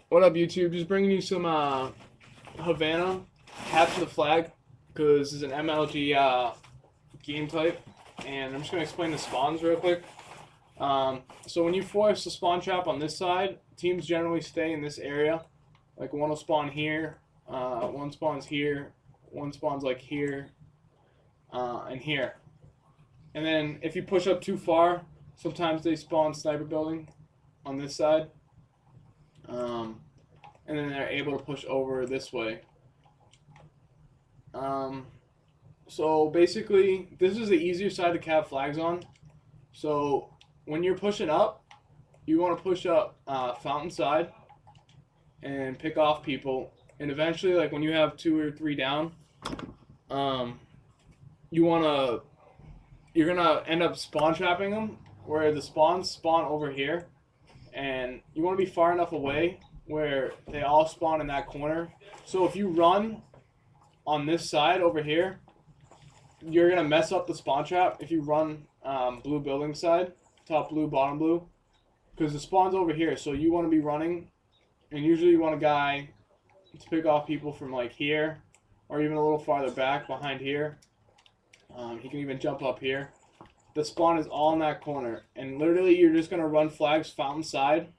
What up, YouTube? Just bringing you some Havana Capture the Flag because this is an MLG game type, and I'm just going to explain the spawns real quick. So when you force the spawn trap on this side, teams generally stay in this area. Like one will spawn here, one spawns here, one spawns like here, and here. And then if you push up too far, sometimes they spawn sniper building on this side. And then they're able to push over this way. So basically, this is the easier side to cap flags on. So when you're pushing up, you want to push up fountain side and pick off people. And eventually, like when you have 2 or 3 down, you're gonna end up spawn trapping them, where the spawns spawn over here, and you want to be far enough away where they all spawn in that corner. So if you run on this side over here, you're gonna mess up the spawn trap. If you run blue building side, top blue, bottom blue, because the spawn's over here. So you want to be running, and usually you want a guy to pick off people from like here, or even a little farther back behind here. He can even jump up here. The spawn is all in that corner, and literally you're just gonna run flags fountain side.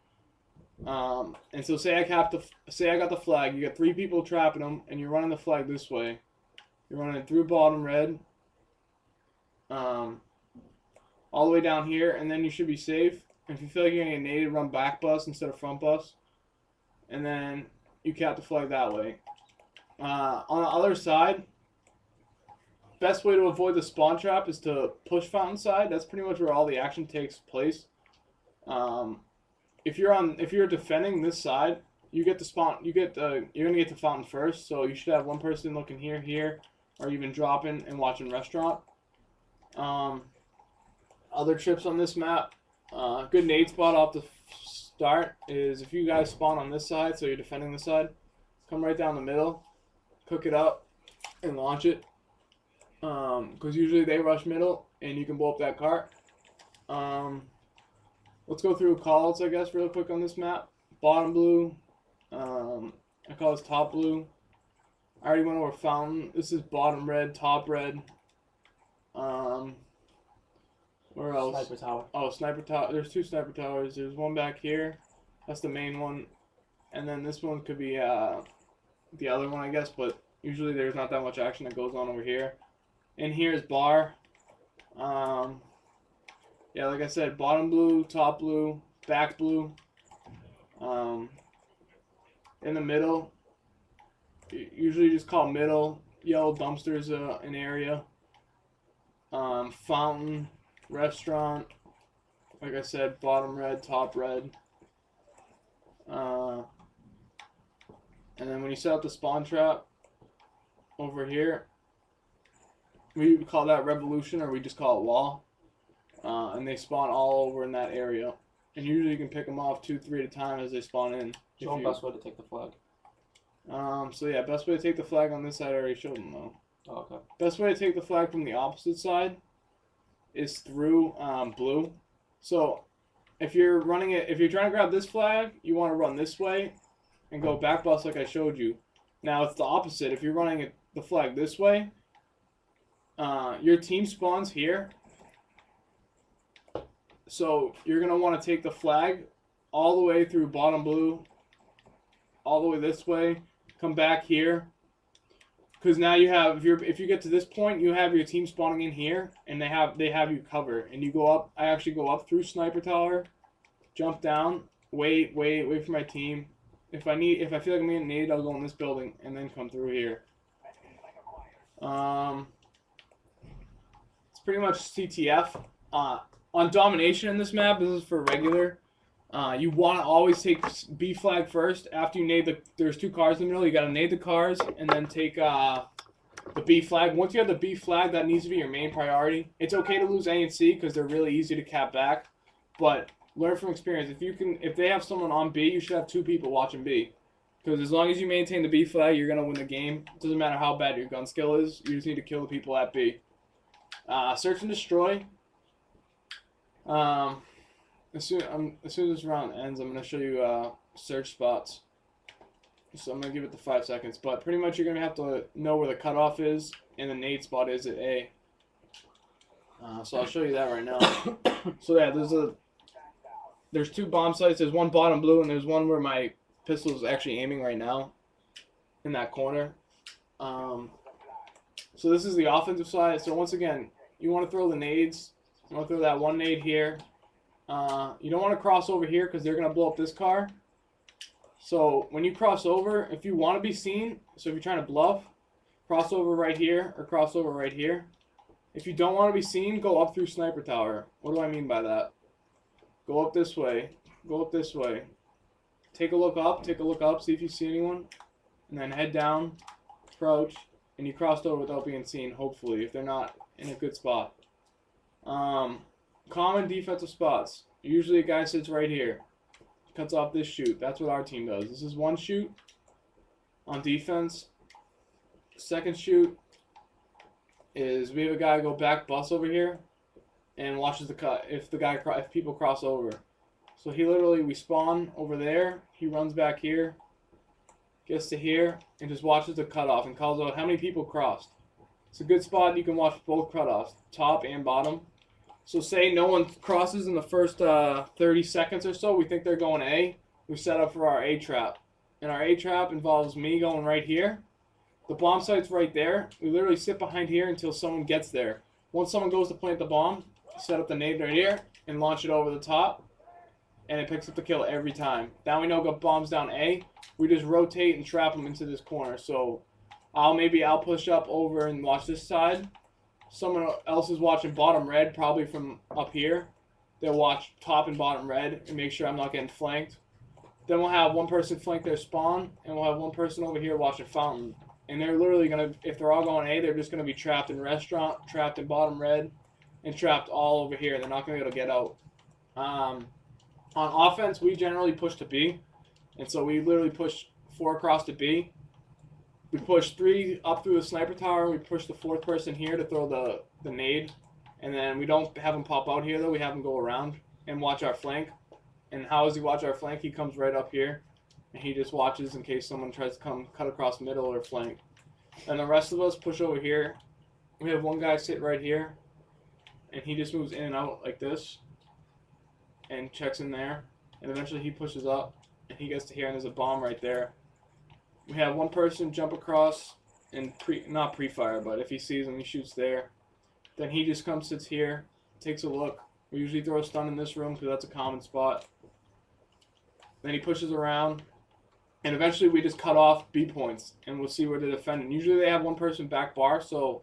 And so say I got the flag. You got 3 people trapping them, and you're running the flag this way. You're running through bottom red, all the way down here, and then you should be safe. And if you feel like you're gonna get naded, run back bus instead of front bus, and then you cap the flag that way. On the other side, best way to avoid the spawn trap is to push fountain side. That's pretty much where all the action takes place. If you're defending this side, you get the spawn. You're gonna get to fountain first. So you should have one person looking here, or even dropping and watching restaurant. Other trips on this map, good nade spot off the start is if you guys spawn on this side, so you're defending this side, come right down the middle, cook it up, and launch it. Because usually they rush middle, and you can blow up that cart. Let's go through calls, I guess, real quick on this map. Bottom blue. I call this top blue. I already went over fountain. This is bottom red, top red. Where else? Sniper tower. Oh, sniper tower. There's 2 sniper towers. There's one back here. That's the main one. And then this one could be the other one, I guess. But usually there's not that much action that goes on over here. And here is bar. Yeah, like I said, bottom blue, top blue, back blue. In the middle, usually just call middle. Yellow dumpsters an area. Fountain, restaurant. Like I said, bottom red, top red. And then when you set up the spawn trap over here, we call that revolution, or we just call it wall. And they spawn all over in that area. And usually you can pick them off 2, 3 at a time as they spawn in. Show them best way to take the flag. So yeah, best way to take the flag on this side, I already showed them though. Oh, okay. Best way to take the flag from the opposite side is through blue. So if you're running it, if you're trying to grab this flag, you want to run this way and go back bus like I showed you. Now it's the opposite. If you're running the flag this way, your team spawns here. So you're going to want to take the flag all the way through bottom blue, all the way this way, come back here. Because now you have, if you get to this point, you have your team spawning in here, and they have you covered. And you go up, I actually go up through sniper tower, jump down, wait for my team. If I feel like I'm getting naded, I'll go in this building and then come through here. It's pretty much CTF. On domination in this map, this is for regular. You want to always take B flag first. After you nade there's 2 cars in the middle. You got to nade the cars and then take the B flag. Once you have the B flag, that needs to be your main priority. It's okay to lose A and C because they're really easy to cap back, but learn from experience. If they have someone on B, you should have 2 people watching B. Because as long as you maintain the B flag, you're gonna win the game. It doesn't matter how bad your gun skill is. You just need to kill the people at B. Search and destroy. As soon as this round ends, I'm going to show you search spots. So I'm going to give it the 5 seconds. But pretty much you're going to have to know where the cutoff is and the nade spot is at A. So I'll show you that right now. So yeah, there's 2 bomb sites. There's one bottom blue and there's one where my pistol is actually aiming right now in that corner. So this is the offensive side. So once again, you want to throw the nades. You want to throw that one nade here. You don't want to cross over here because they're going to blow up this car. So when you cross over, if you want to be seen, so if you're trying to bluff, cross over right here or cross over right here. If you don't want to be seen, go up through sniper tower. What do I mean by that? Go up this way. Go up this way. Take a look up, see if you see anyone. And then head down, approach, and you crossed over without being seen, hopefully, if they're not in a good spot. Common defensive spots. Usually a guy sits right here. Cuts off this shoot. That's what our team does. This is one shoot on defense. Second shoot is we have a guy go back bus over here and watches the cut if people cross over. So we spawn over there. He runs back here, gets to here, and just watches the cutoff and calls out how many people crossed. It's a good spot. You can watch both cutoffs, top and bottom. So say no one crosses in the first 30 seconds or so, we think they're going A. We set up for our A trap. And our A trap involves me going right here. The bomb site's right there. We literally sit behind here until someone gets there. Once someone goes to plant the bomb, set up the nade right here and launch it over the top. And it picks up the kill every time. Now we know got bombs down A. We just rotate and trap them into this corner. So I'll push up over and watch this side. Someone else is watching bottom red, probably from up here. They'll watch top and bottom red and make sure I'm not getting flanked. Then we'll have one person flank their spawn, and we'll have one person over here watching fountain. And they're literally going to, if they're all going A, they're just going to be trapped in restaurant, trapped in bottom red, and trapped all over here. They're not going to be able to get out. On offense, we generally push to B. And so we literally push 4 across to B. We push 3 up through the sniper tower. We push the 4th person here to throw the nade. And then we don't have him pop out here, though. We have him go around and watch our flank. And how does he watch our flank? He comes right up here. And he just watches in case someone tries to cut across middle or flank. And the rest of us push over here. We have one guy sit right here. And he just moves in and out like this. And checks in there. And eventually he pushes up. And he gets to here, and there's a bomb right there. We have one person jump across and not pre-fire, but if he sees him, he shoots there. Then he just comes, sits here, takes a look. We usually throw a stun in this room because that's a common spot. Then he pushes around, and eventually we just cut off B points, and we'll see where they're defending. Usually they have one person back bar, so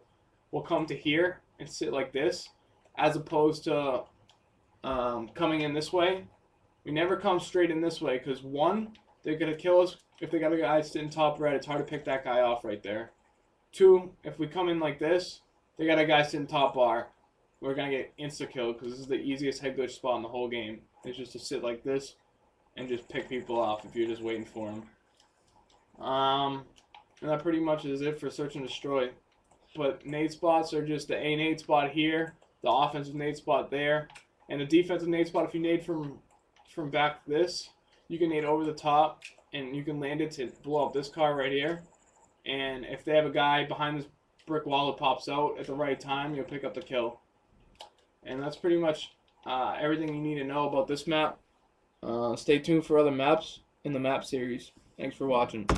we'll come to here and sit like this, as opposed to coming in this way. We never come straight in this way because, one, they're going to kill us. If they got a guy sitting top red, it's hard to pick that guy off right there. 2, if we come in like this, they got a guy sitting top bar. We're going to get insta-killed because this is the easiest head glitch spot in the whole game. It's just to sit like this and just pick people off if you're just waiting for them. And that pretty much is it for search and destroy. But nade spots are just the A nade spot here, the offensive nade spot there, and the defensive nade spot. If you nade from back this, you can nade over the top. And you can land it to blow up this car right here. And if they have a guy behind this brick wall that pops out at the right time, you'll pick up the kill. And that's pretty much everything you need to know about this map. Stay tuned for other maps in the map series. Thanks for watching.